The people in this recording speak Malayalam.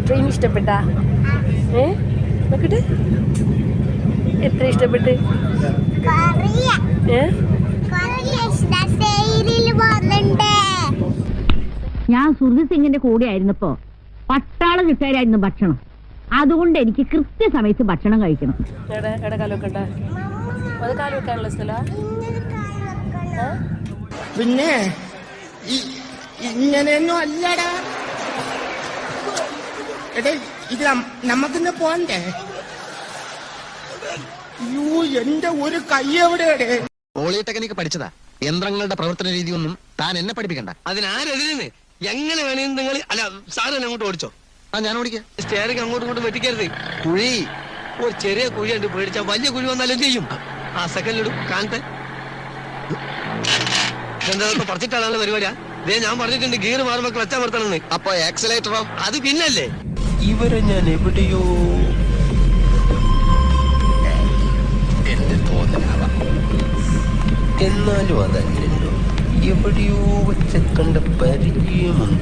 ട്രെയിൻ ഇഷ്ടപ്പെട്ടാ? നോക്കട്ടെ എത്ര ഇഷ്ടപ്പെട്ട്? ഞാൻ സുർജി സിംഗിന്റെ കൂടെ ആയിരുന്നപ്പോ പട്ടാളം കിട്ടായിരുന്നു ഭക്ഷണം. അതുകൊണ്ട് എനിക്ക് കൃത്യസമയത്ത് ഭക്ഷണം കഴിക്കണം. പിന്നെ ഇങ്ങനെയൊന്നും അല്ലടാ. എടേ ഇത് നമ്മക്കിന്ന് പോണ്ടേ? യൂ എന്റെ ഒരു കൈ എവിടെയടേ? പോളിടെക്നിക് പഠിച്ചതാ. യന്ത്രങ്ങളുടെ പ്രവർത്തന രീതി ഒന്നും താൻ എന്നെ പഠിപ്പിക്കണ്ട. അതിനാരെതിരെന്ന് എങ്ങനെ വേണേലും നിങ്ങൾ അല്ല സാറ് തന്നെ അങ്ങോട്ട് ഓടിച്ചോ. ഞാൻ ഓടിക്കാം. സ്റ്റേറിങ് അങ്ങോട്ടും ഇങ്ങോട്ടും വെട്ടിക്കരുത്. കുഴി ഒരു ചെറിയ കുഴി ഉണ്ട്, പേടിച്ചാ വലിയ കുഴി വന്നാലും ചെയ്യും. ആ സെക്കൻഡിലിടും കാണട്ടെ. എന്താ പറിച്ചിട്ടാണ് പരിപാടിയാ? ഇതേ ഞാൻ പറഞ്ഞിട്ടുണ്ട് ഗിയർ മാറുമ്പോ ക്ലച്ച് അമർത്തണമെന്ന്. അപ്പൊ ആക്സിലേറ്ററോ? അത് പിന്നല്ലേ. ഇവരെ ഞാൻ എവിടെയോ എന്റെ തോന്നലാവാം, എന്നാലും അതല്ലല്ലോ, എവിടെയോ വെച്ച കണ്ട പരിചയമുണ്ട്.